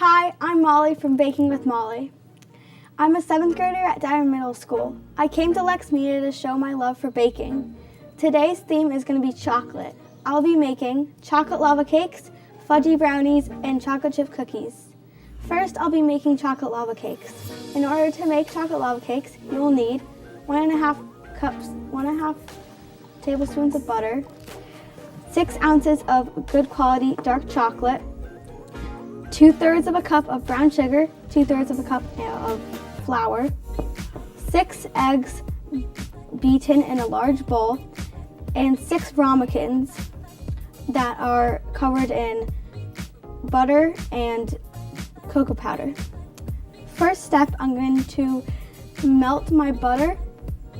Hi, I'm Molly from Baking with Molly. I'm a 7th grader at Diamond Middle School. I came to LexMedia to show my love for baking. Today's theme is going to be chocolate. I'll be making chocolate lava cakes, fudgy brownies, and chocolate chip cookies. First, I'll be making chocolate lava cakes. In order to make chocolate lava cakes, you will need 1.5 tablespoons of butter, 6 ounces of good quality dark chocolate, 2/3 of a cup of brown sugar, 2/3 of a cup of flour, 6 eggs beaten in a large bowl, and 6 ramekins that are covered in butter and cocoa powder. First step, I'm going to melt my butter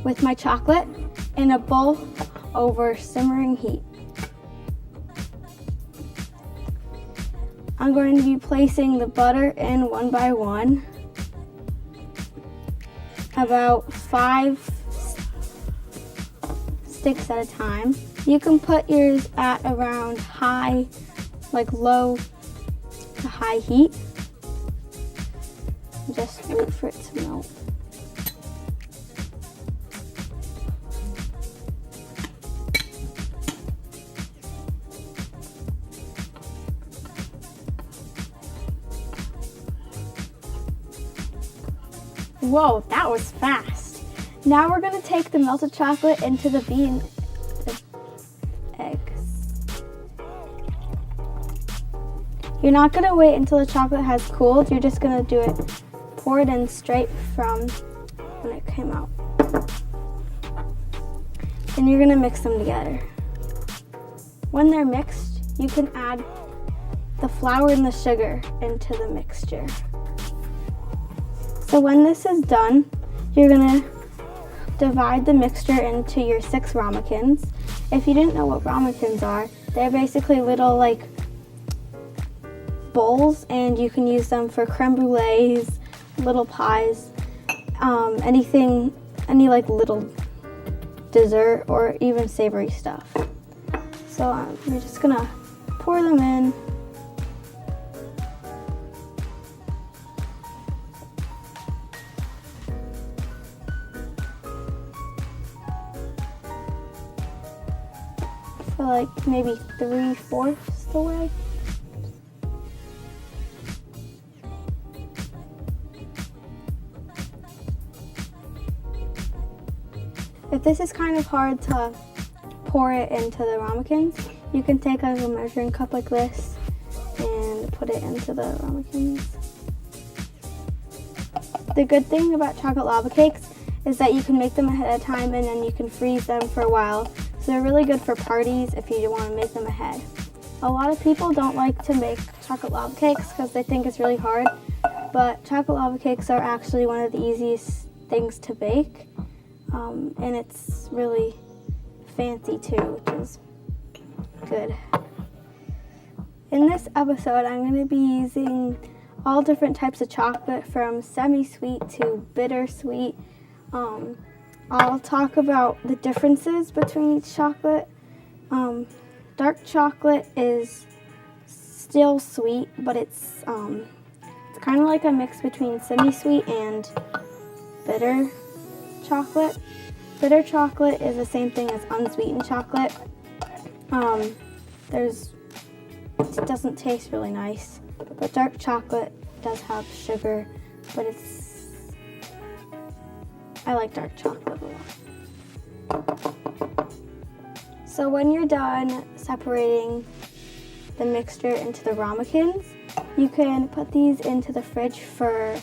with my chocolate in a bowl over simmering heat. I'm going to be placing the butter in one by one, about 5 sticks at a time. You can put yours at around low to high heat. Just wait for it to melt. Whoa, that was fast. Now we're going to take the melted chocolate into the beaten eggs. You're not going to wait until the chocolate has cooled. You're just going to pour it in straight from when it came out. And you're going to mix them together. When they're mixed, you can add the flour and the sugar into the mixture. So when this is done, you're gonna divide the mixture into your 6 ramekins. If you didn't know what ramekins are, they're basically little bowls, and you can use them for creme brulees, little pies, any little dessert or even savory stuff. So you're just gonna pour them in. For maybe 3/4 the way. If this is kind of hard to pour it into the ramekins, you can take a measuring cup like this and put it into the ramekins. The good thing about chocolate lava cakes is that you can make them ahead of time and then you can freeze them for a while. So they're really good for parties if you want to make them ahead. A lot of people don't like to make chocolate lava cakes because they think it's really hard, but chocolate lava cakes are actually one of the easiest things to bake, and it's really fancy too, which is good. In this episode, I'm going to be using all different types of chocolate from semi-sweet to bittersweet. I'll talk about the differences between each chocolate. Dark chocolate is still sweet, but it's kind of like a mix between semi-sweet and bitter chocolate. Bitter chocolate is the same thing as unsweetened chocolate. It doesn't taste really nice, but dark chocolate does have sugar, but I like dark chocolate a lot. So when you're done separating the mixture into the ramekins, you can put these into the fridge for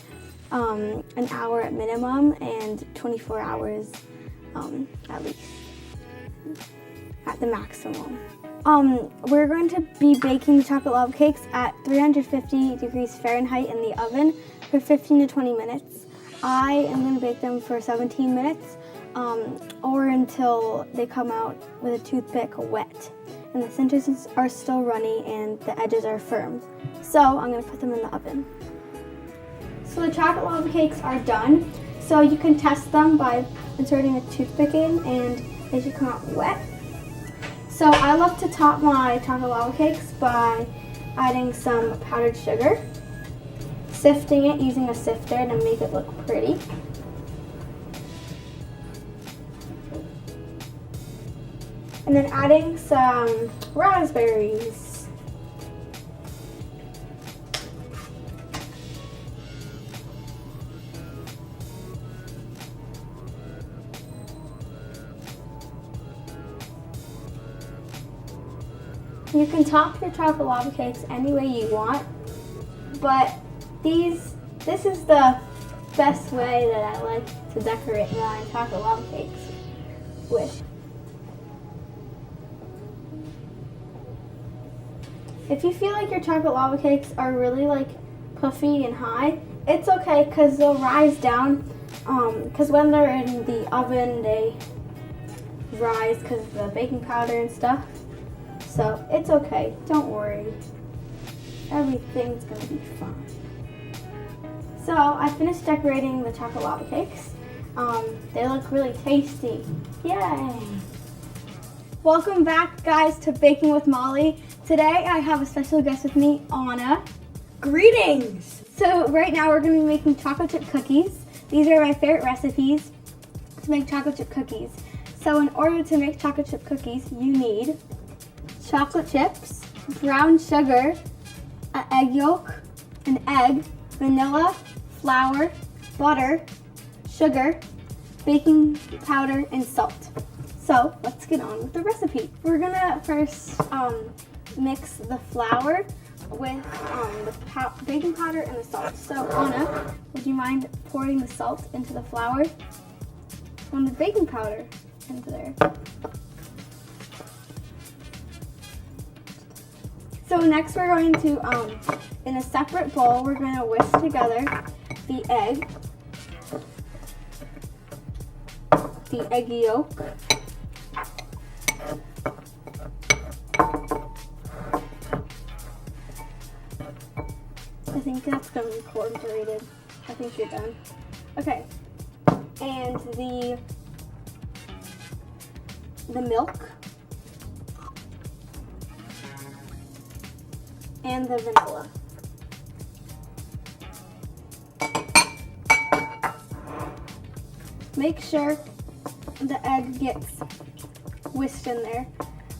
an hour at minimum and 24 hours at least, at the maximum. We're going to be baking the chocolate lava cakes at 350 degrees Fahrenheit in the oven for 15 to 20 minutes. I am going to bake them for 17 minutes or until they come out with a toothpick wet and the centers are still runny and the edges are firm. So I'm going to put them in the oven. So the chocolate lava cakes are done. So you can test them by inserting a toothpick in and they should come out wet. So I love to top my chocolate lava cakes by adding some powdered sugar. sifting it using a sifter to make it look pretty. And then adding some raspberries. You can top your chocolate lava cakes any way you want, but this is the best way that I like to decorate my chocolate lava cakes with. If you feel like your chocolate lava cakes are really like puffy and high, it's okay because they'll rise down. Because when they're in the oven, they rise because of the baking powder and stuff. So it's okay, don't worry. Everything's gonna be fine. So I finished decorating the chocolate lava cakes. They look really tasty. Yay! Welcome back, guys, to Baking with Molly. Today I have a special guest with me, Anna. Greetings! So right now we're gonna be making chocolate chip cookies. These are my favorite recipes to make chocolate chip cookies. So in order to make chocolate chip cookies, you need chocolate chips, brown sugar, an egg yolk, an egg, vanilla, flour, butter, sugar, baking powder, and salt. So let's get on with the recipe. We're gonna first mix the flour with the baking powder and the salt. So Anna, would you mind pouring the salt into the flour and the baking powder into there? So next we're going to, in a separate bowl, we're going to whisk together the egg, the egg yolk, I think that's going to be incorporated. I think you're done. Okay, and the milk, and the vanilla. Make sure the egg gets whisked in there.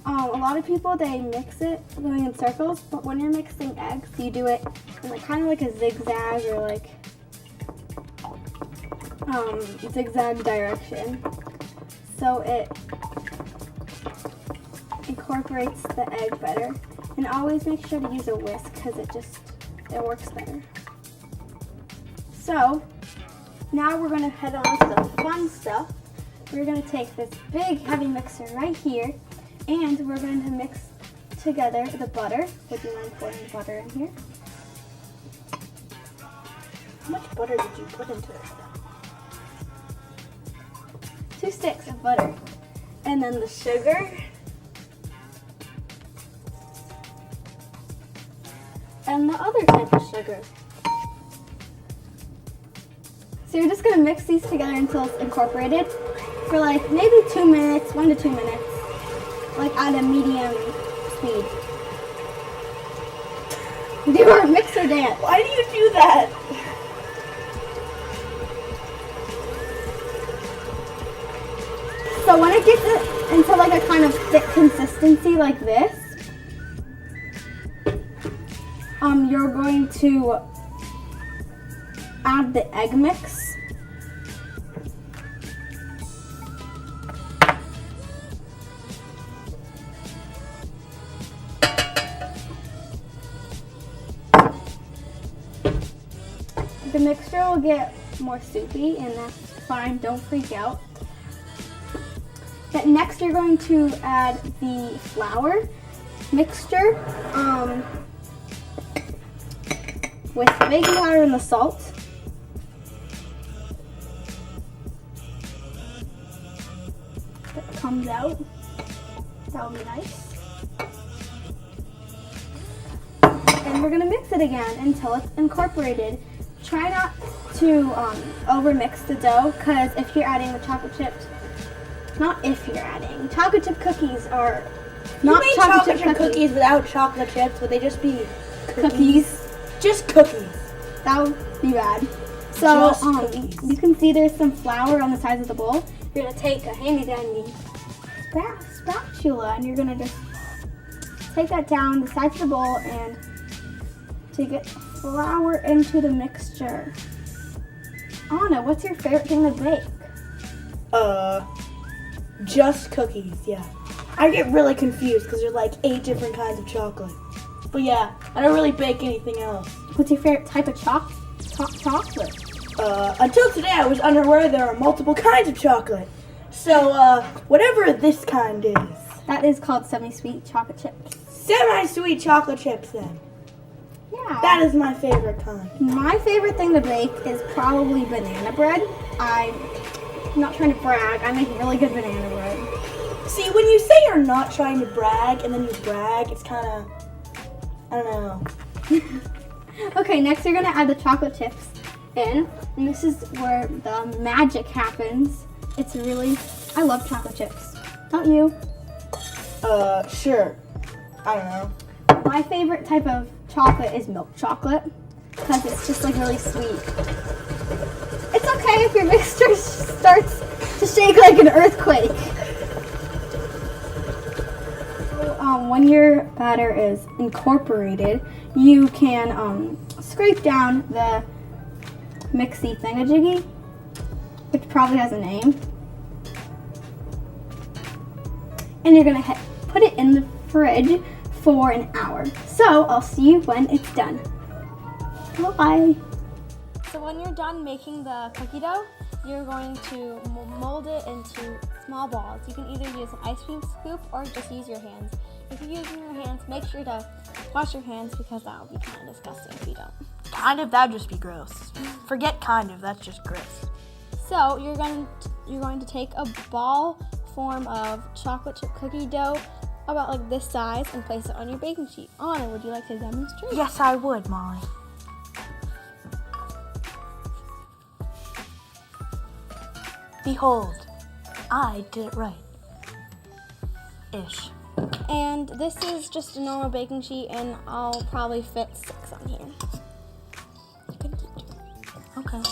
A lot of people, they mix it going in circles, but when you're mixing eggs, you do it in like kind of like a zigzag or like zigzag direction. So it incorporates the egg better. And always make sure to use a whisk because it works better. So now we're going to head on to the fun stuff. We're going to take this big heavy mixer right here and we're going to mix together the butter. Would you mind pouring the butter in here? How much butter did you put into it? 2 sticks of butter. And then the sugar. And the other type of sugar. So you're just gonna mix these together until it's incorporated for like maybe 2 minutes, 1 to 2 minutes, like at a medium speed. Do our mixer dance. Why do you do that? So when it gets into like a kind of thick consistency like this, you're going to add the egg mix. The mixture will get more soupy, and that's fine, don't freak out. Next you're going to add the flour mixture with the baking powder and the salt. That comes out. That'll be nice. And we're gonna mix it again until it's incorporated. Try not to over-mix the dough, because if you're adding the chocolate chips, chocolate chip cookies are not chocolate chip cookies without chocolate chips. Would they just be cookies. Just cookies. That would be bad. So Just cookies. you can see there's some flour on the sides of the bowl. You're gonna take a handy dandy spatula and you're gonna just take that down the sides of the bowl and to get flour into the mixture. Anna, what's your favorite thing to bake? Just cookies, yeah. I get really confused because there's like 8 different kinds of chocolate. But yeah, I don't really bake anything else. What's your favorite type of chocolate? Until today I was unaware there are multiple kinds of chocolate. So, whatever this kind is. That is called semi-sweet chocolate chips. Semi-sweet chocolate chips then. Yeah. That is my favorite kind. My favorite thing to bake is probably banana bread. I'm not trying to brag. I make really good banana bread. See, when you say you're not trying to brag and then you brag, it's kind of, I don't know. Okay, next you're gonna add the chocolate chips in, and this is where the magic happens. It's really, I love chocolate chips. Don't you? Sure. I don't know. My favorite type of chocolate is milk chocolate because it's just like really sweet. It's okay if your mixture starts to shake like an earthquake. When your batter is incorporated, you can scrape down the mixy thingamajiggy, which probably has a name. And you're gonna put it in the fridge for an hour. So I'll see you when it's done. Bye. So when you're done making the cookie dough, you're going to mold it into small balls. You can either use an ice cream scoop or just use your hands. If you're using your hands, make sure to wash your hands because that would be kind of disgusting if you don't. Kind of, that'd just be gross. Forget kind of, that's just gross. So you're going to take a ball form of chocolate chip cookie dough about like this size and place it on your baking sheet. Anna, would you like to demonstrate? Yes, I would, Molly. Behold, I did it right. Ish. And this is just a normal baking sheet, and I'll probably fit 6 on here. You can keep 2. Okay.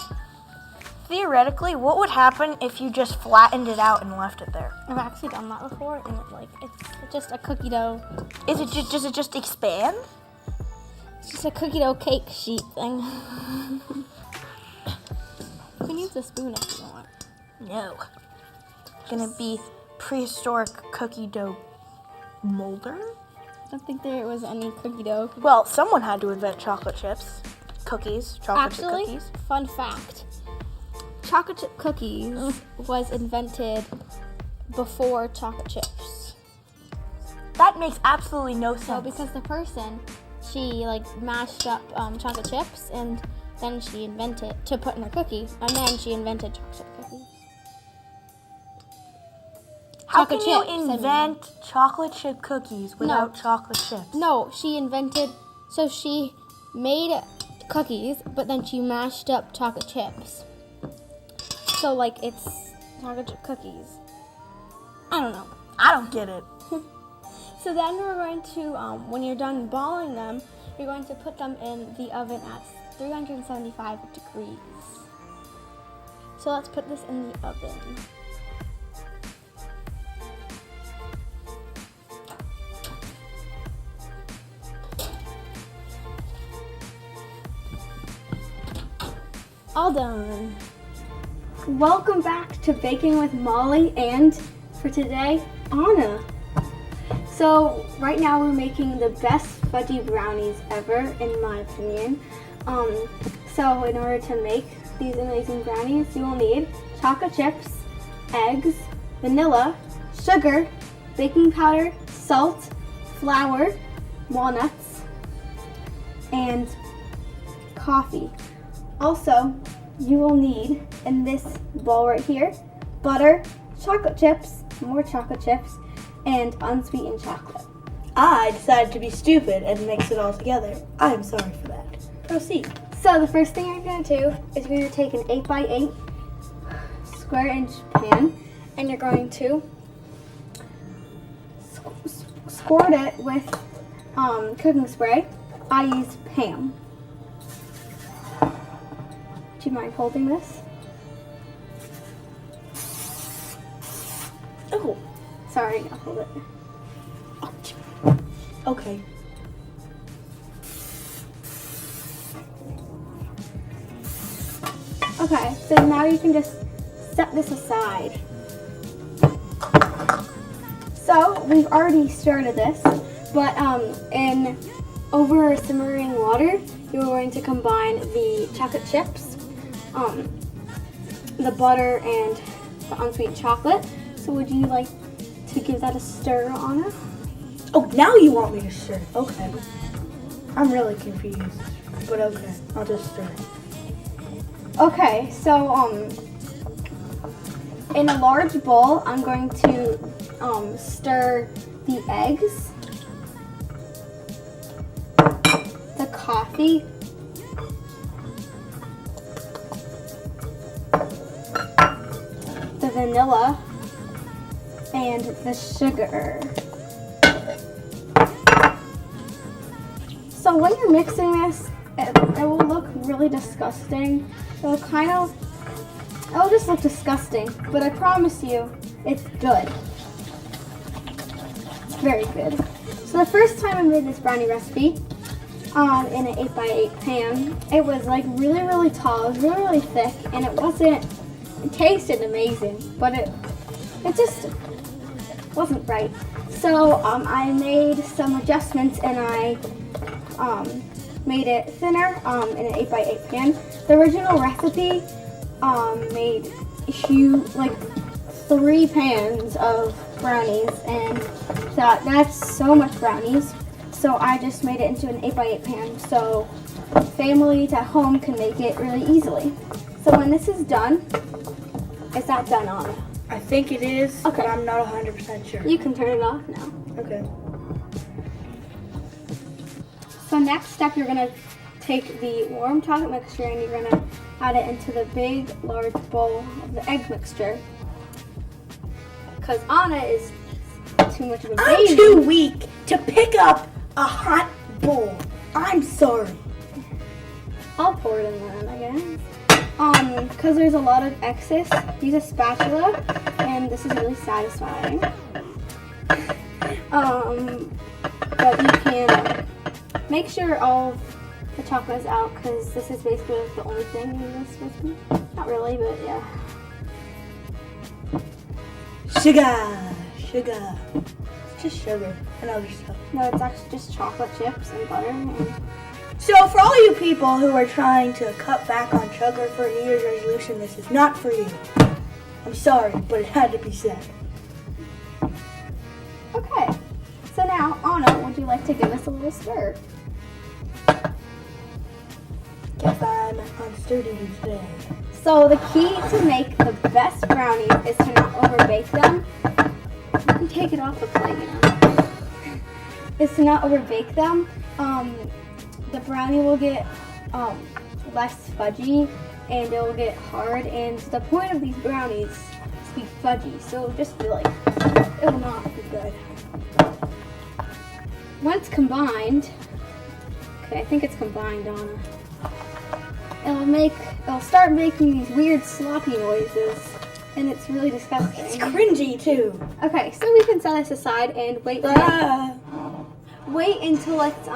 Theoretically, what would happen if you just flattened it out and left it there? I've actually done that before, and it's just a cookie dough. Does it just expand? It's just a cookie dough cake sheet thing. You can use a spoon if you want. No. Gonna be prehistoric cookie dough molder? I don't think there was any cookie dough. Well, someone had to invent chocolate chips. Cookies. Chocolate chip Actually, cookies. fun fact. Chocolate chip cookies was invented before chocolate chips. That makes absolutely no sense. So because the person, she mashed up chocolate chips and then she invented to put in a cookie, and then she invented chocolate chip cookies. How Chocolate can chips, you invent chocolate chip cookies without No. chocolate chips? No, she made cookies, but then she mashed up chocolate chips. So it's chocolate chip cookies. I don't know. I don't get it. So then we're going to, when you're done balling them, you're going to put them in the oven at 375 degrees. So let's put this in the oven. All done. Welcome back to Baking with Molly, and for today, Anna. So right now we're making the best fudgy brownies ever, in my opinion. So in order to make these amazing brownies, you will need chocolate chips, eggs, vanilla, sugar, baking powder, salt, flour, walnuts, and coffee. Also, you will need, in this bowl right here, butter, chocolate chips, more chocolate chips, and unsweetened chocolate. I decided to be stupid and mix it all together. I am sorry for that. Proceed. So the first thing you're going to do is you're going to take an 8x8 square inch pan, and you're going to squirt it with cooking spray. I use Pam. you mind holding this? Oh. Sorry, I'll hold it. Okay. Okay, so now you can just set this aside. So we've already started this, but in over simmering water, you're going to combine the chocolate chips, the butter, and the unsweet chocolate. So would you like to give that a stir, Anna? Oh, now you want me to stir. Okay. I'm really confused, but okay. I'll just stir. Okay, so in a large bowl, I'm going to stir the eggs, the coffee, the vanilla, and the sugar. So when you're mixing this, it will look really disgusting. It'll just look disgusting, but I promise you, it's good. It's very good. So the first time I made this brownie recipe in an 8x8 pan, it was like really, really tall. It was really, really thick, and it tasted amazing, but it just wasn't right. So I made some adjustments, and I made it thinner in an 8x8 pan. The original recipe made huge, like 3 pans of brownies, and that's so much brownies. So I just made it into an 8x8 pan so families at home can make it really easily. So when this is done, is that done, Anna? I think it is, Okay. but I'm not 100% sure. You can turn it off now. Okay. So next step, you're gonna take the warm chocolate mixture and you're gonna add it into the big, large bowl of the egg mixture. Because Anna is too much of a baby. I'm too weak to pick up a hot bowl. I'm sorry. I'll pour it in then, I guess. Because there's a lot of excess, use a spatula, and this is really satisfying. But you can make sure all of the chocolate is out, because this is basically the only thing in this recipe. Not really, but yeah. Sugar. It's just sugar and other stuff. No, it's actually just chocolate chips and butter. And So for all you people who are trying to cut back on sugar for a New Year's resolution, this is not for you. I'm sorry, but it had to be said. okay, so now, Anna, would you like to give us a little stir? Guess I'm on sturdy today. So the key to make the best brownies is to not overbake them. You can take it off the plate, you know. Is to not overbake them. The brownie will get less fudgy and it will get hard. And the point of these brownies is to be fudgy. So just feel like it will not be good. Once combined, okay, I think it's combined, Anna. It'll start making these weird sloppy noises, and it's really disgusting. It's cringy too. Okay, so we can set this aside and wait until it's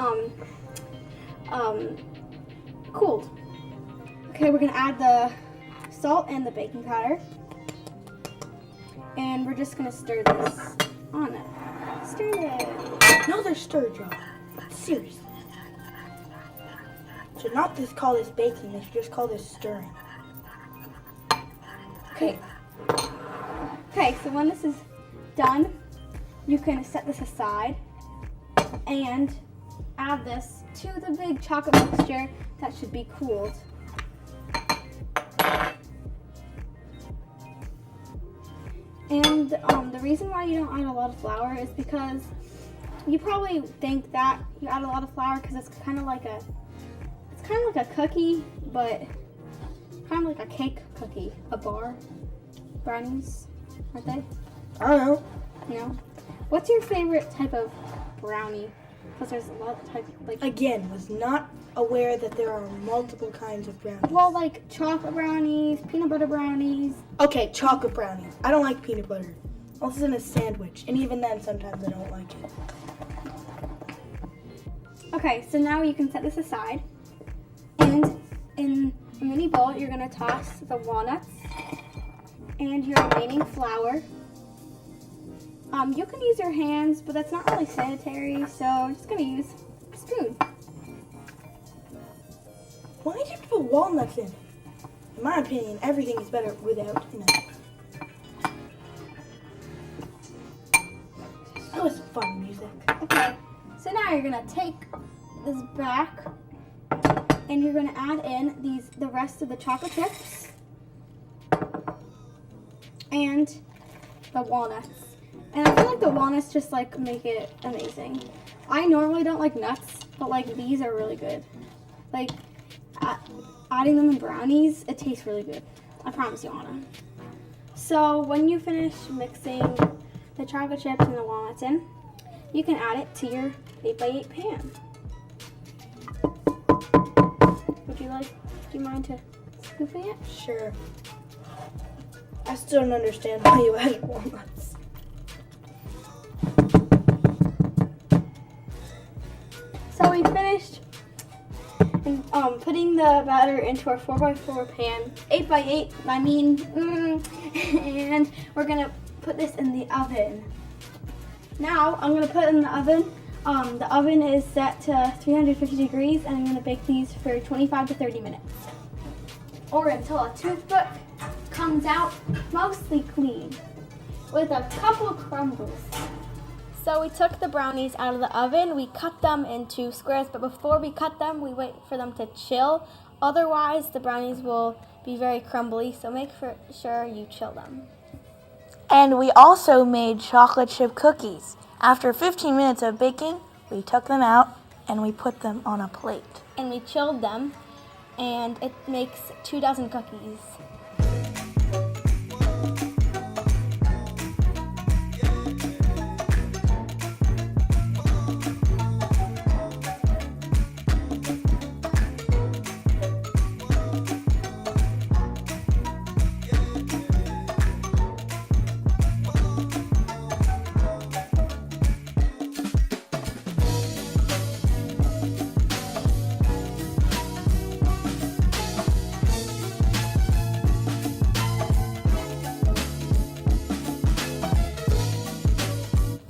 cooled. Okay, we're gonna add the salt and the baking powder, and we're just gonna stir this on it. Stir it. Another stir jar. Seriously. Should not just call this baking, they should just call this stirring. Okay. Okay, so when this is done, you can set this aside and add this to the big chocolate mixture that should be cooled. And the reason why you don't add a lot of flour is because you probably think that you add a lot of flour because it's kind of like a cookie, but kind of like a cake cookie, a bar. Brownies, aren't they? I don't know. No. What's your favorite type of brownie? Because there's a lot of types. Like Again, was not aware that there are multiple kinds of brownies. Well, like chocolate brownies, peanut butter brownies. Okay, chocolate brownies. I don't like peanut butter. Unless it's in a sandwich. And even then, sometimes I don't like it. Okay, so now you can set this aside. And in a mini bowl, you're going to toss the walnuts and your remaining flour. You can use your hands, but that's not really sanitary, so I'm just going to use a spoon. Why did you put walnuts in? In my opinion, everything is better without nuts. That was fun music. Okay, so now you're going to take this back and you're going to add in the rest of the chocolate chips and the walnuts. And I feel like the walnuts just like make it amazing. I normally don't like nuts, but like these are really good. Like adding them in brownies, it tastes really good. I promise you, Anna. So when you finish mixing the chocolate chips and the walnuts in, you can add it to your 8x8 pan. Do you mind to scooping it? Sure. I still don't understand why you added walnuts. So we finished putting the batter into our 4x4 pan, 8x8, I mean, and we're gonna put this in the oven. Now I'm gonna put it in the oven. The oven is set to 350 degrees, and I'm gonna bake these for 25 to 30 minutes, or until a toothpick comes out mostly clean, with a couple of crumbles. So we took the brownies out of the oven, we cut them into squares, but before we cut them, we wait for them to chill. Otherwise, the brownies will be very crumbly, so make sure you chill them. And we also made chocolate chip cookies. After 15 minutes of baking, we took them out and we put them on a plate. And we chilled them, and it makes 2 dozen cookies.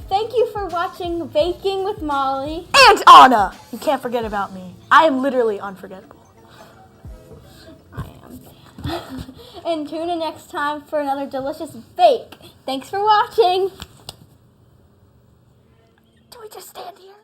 Thank you for watching Baking with Molly. And Anna! You can't forget about me. I am literally unforgettable. I am. And tune in next time for another delicious bake. Thanks for watching. Do we just stand here?